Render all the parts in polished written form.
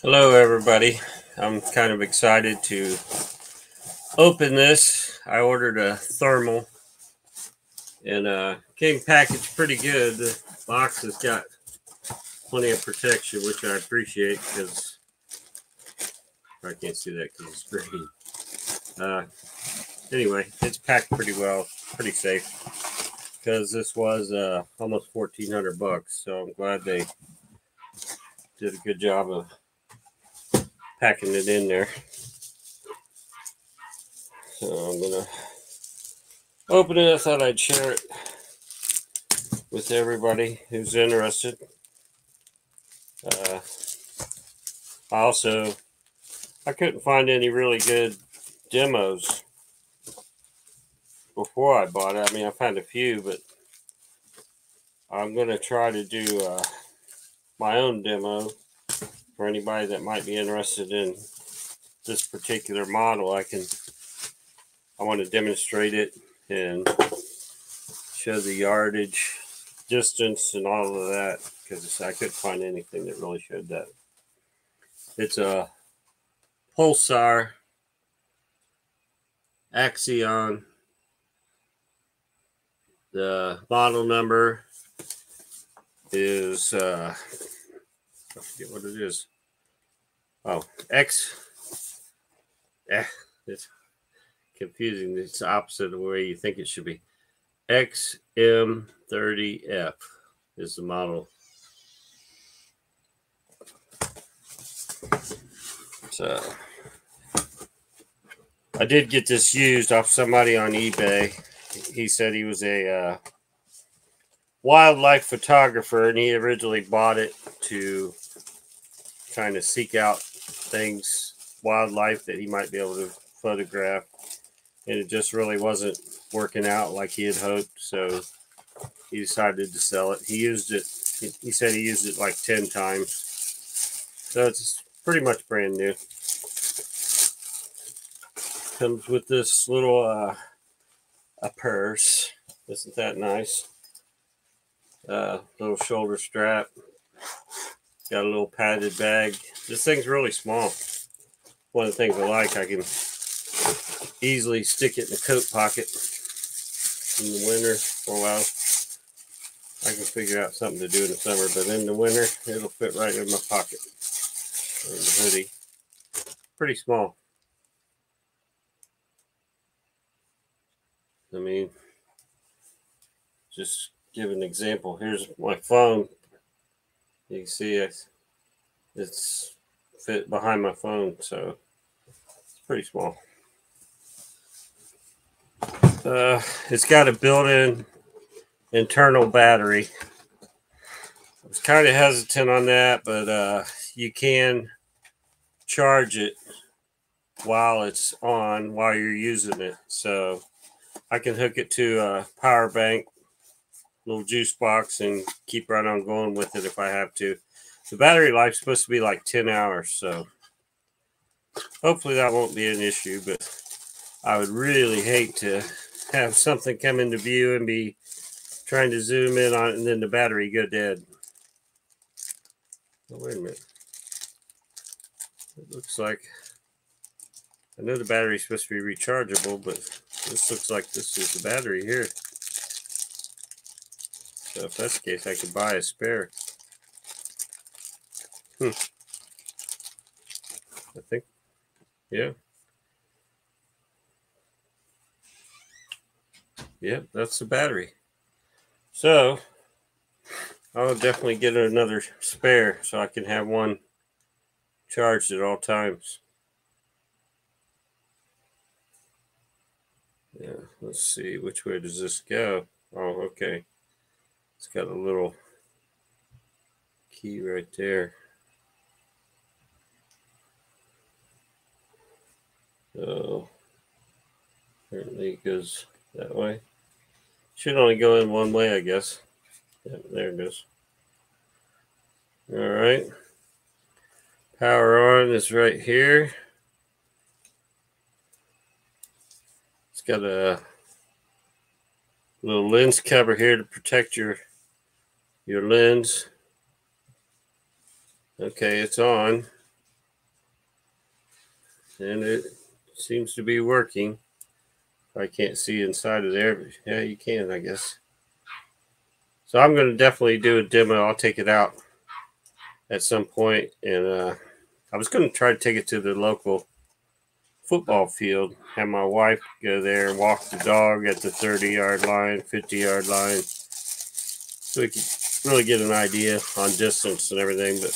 Hello everybody. I'm kind of excited to open this. I ordered a thermal and came packaged pretty good. The box has got plenty of protection, which I appreciate because I can't see that because it's green. Anyway, it's packed pretty well, pretty safe because this was almost 1,400 bucks. So I'm glad they did a good job of packing it in there. So I'm gonna open it. I thought I'd share it with everybody who's interested. Also, I couldn't find any really good demos before I bought it. I mean, I found a few, but I'm going to try to do my own demo for anybody that might be interested in this particular model. I want to demonstrate it and show the yardage, distance, and all of that because I couldn't find anything that really showed that. It's a Pulsar Axion. The model number is I forget what it is. Oh, it's confusing. It's the opposite of the way you think it should be. XM30F is the model. So I did get this used off somebody on eBay. He said he was a wildlife photographer, and he originally bought it to trying to seek out things, wildlife that he might be able to photograph, and it just really wasn't working out like he had hoped, so he decided to sell it. He used it, he said he used it like 10 times, so it's pretty much brand new. Comes with this little a purse. Isn't that nice? Little shoulder strap. Got a little padded bag. This thing's really small. One of the things I like, I can easily stick it in the coat pocket in the winter for a while. I can figure out something to do in the summer, but in the winter, it'll fit right in my pocket or in the hoodie. Pretty small. I mean, just give an example. Here's my phone. You can see it's fit behind my phone, so it's pretty small. It's got a built-in internal battery. I was kind of hesitant on that, but you can charge it while it's on, while you're using it. So I can hook it to a power bank, little juice box, and keep right on going with it if I have to. The battery life's supposed to be like 10 hours, so hopefully that won't be an issue, but I would really hate to have something come into view and be trying to zoom in on it and then the battery go dead. Oh, wait a minute. It looks like, I know the battery's supposed to be rechargeable, but this looks like this is the battery here. So if that's the case, I could buy a spare. I think, yeah. Yep, that's the battery. So I'll definitely get another spare so I can have one charged at all times. Yeah, let's see, which way does this go? Oh, okay. It's got a little key right there. So apparently it goes that way. Should only go in one way, I guess. Yeah, there it goes. All right. Power on is right here. It's got a little lens cover here to protect your lens. Okay, it's on. and it seems to be working. I can't see inside of there, but yeah, you can, I guess. So I'm going to definitely do a demo. I'll take it out at some point, and I was going to try to take it to the local football field, have my wife go there and walk the dog at the 30-yard line, 50-yard line, so we could really get an idea on distance and everything. But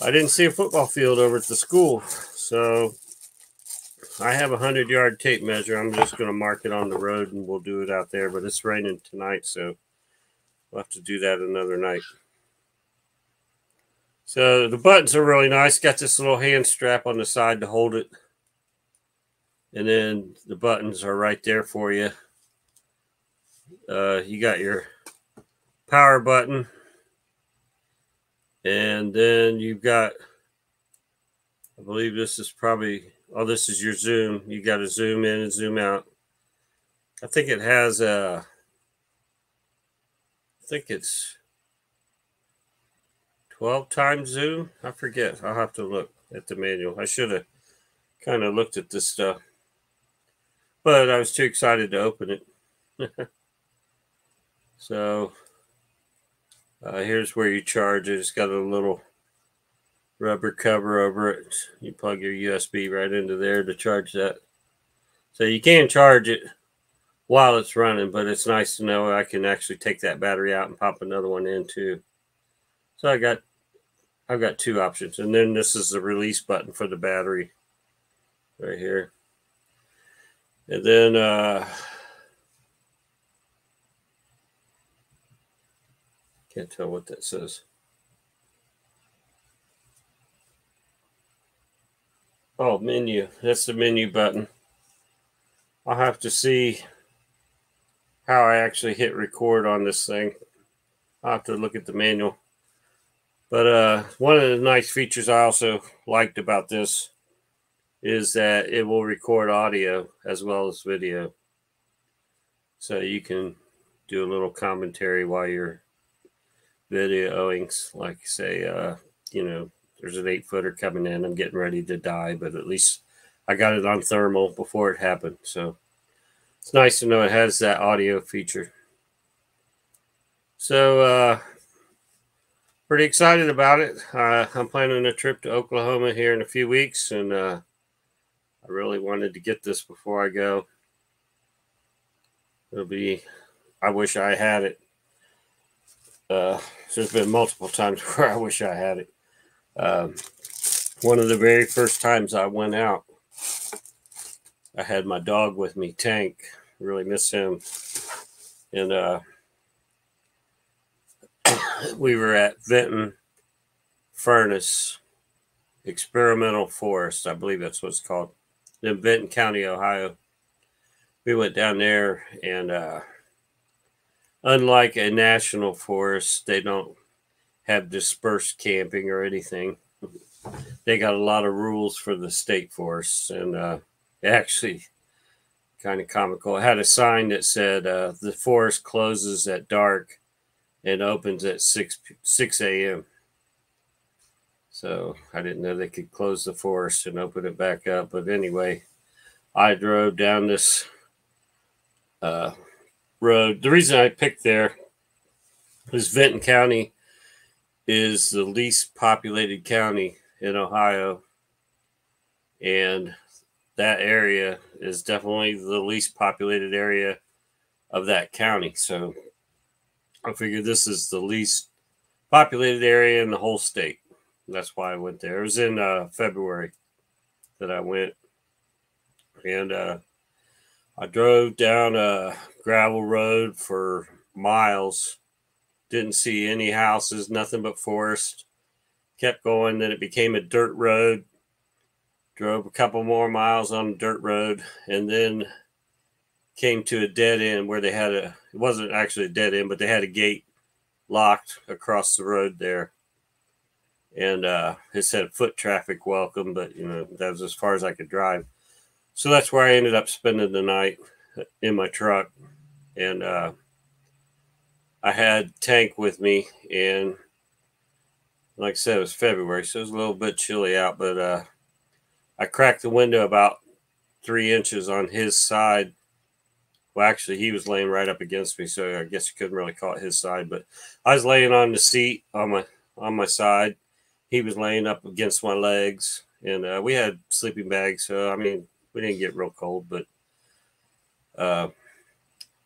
I didn't see a football field over at the school, so I have a 100-yard tape measure. I'm just going to mark it on the road, and we'll do it out there. But it's raining tonight, so we'll have to do that another night. So the buttons are really nice. Got this little hand strap on the side to hold it. And then the buttons are right there for you. You got your power button. And then you've got, I believe this is probably, oh, this is your zoom. You got to zoom in and zoom out. I think it has I think it's 12 times zoom. I forget. I'll have to look at the manual. I should have kind of looked at this stuff, but I was too excited to open it. So here's where you charge it. It's got a little rubber cover over it. You plug your USB right into there to charge that. So you can charge it while it's running, but it's nice to know I can actually take that battery out and pop another one in too. So I've got two options. And then this is the release button for the battery right here. And then can't tell what that says. Oh, menu. That's the menu button. I'll have to see how I actually hit record on this thing. I'll have to look at the manual. But one of the nice features I also liked about this is that it will record audio as well as video. So you can do a little commentary while you're videoing, like say, there's an 8-footer coming in. I'm getting ready to die, but at least I got it on thermal before it happened. So it's nice to know it has that audio feature. So pretty excited about it. I'm planning a trip to Oklahoma here in a few weeks, and I really wanted to get this before I go. I wish I had it. There's been multiple times where I wish I had it. One of the very first times I went out, I had my dog with me, Tank. Really miss him. And we were at Vinton Furnace Experimental Forest. I believe that's what it's called. In Vinton County, Ohio. We went down there, and unlike a national forest, they don't have dispersed camping or anything. They got a lot of rules for the state forests, and actually kind of comical. It had a sign that said the forest closes at dark and opens at 6 a.m. So I didn't know they could close the forest and open it back up. But anyway, I drove down this road. The reason I picked there is Vinton County is the least populated county in Ohio, and that area is definitely the least populated area of that county. So I figured this is the least populated area in the whole state. That's why I went there. It was in February that I went, and I drove down a gravel road for miles. Didn't see any houses, nothing but forest. Kept going, then it became a dirt road. Drove a couple more miles on the dirt road, and then came to a dead end where they had it wasn't actually a dead end, but they had a gate locked across the road there. And it said foot traffic welcome, but that was as far as I could drive. So that's where I ended up spending the night in my truck. And I had Tank with me, and like I said, it was February, so it was a little bit chilly out, but I cracked the window about 3 inches on his side. Well, actually, he was laying right up against me, so I guess you couldn't really call it his side. But I was laying on the seat on my side. He was laying up against my legs, and we had sleeping bags, so I mean, we didn't get real cold. But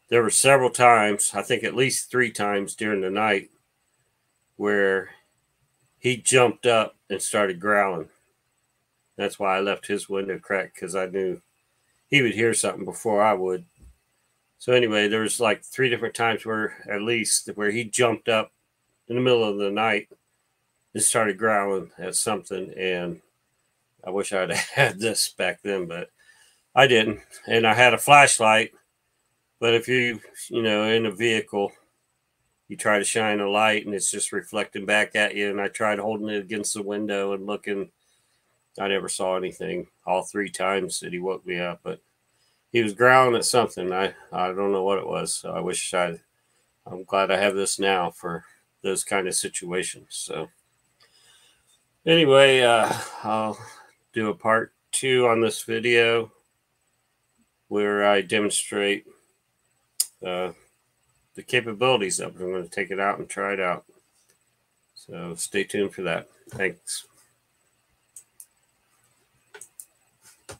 there were several times, I think at least 3 times during the night, where he jumped up and started growling. That's why I left his window cracked, because I knew he would hear something before I would. So anyway, there was like 3 different times where he jumped up in the middle of the night and started growling at something. And I wish I'd had this back then, but I didn't. And I had a flashlight. But if you in a vehicle, you try to shine a light and it's just reflecting back at you. And I tried holding it against the window and looking. I never saw anything all 3 times that he woke me up, but he was growling at something. I don't know what it was. So I'm glad I have this now for those kind of situations. So anyway, I'll do a part 2 on this video where I demonstrate the capabilities of it. I'm going to take it out and try it out. So stay tuned for that. Thanks.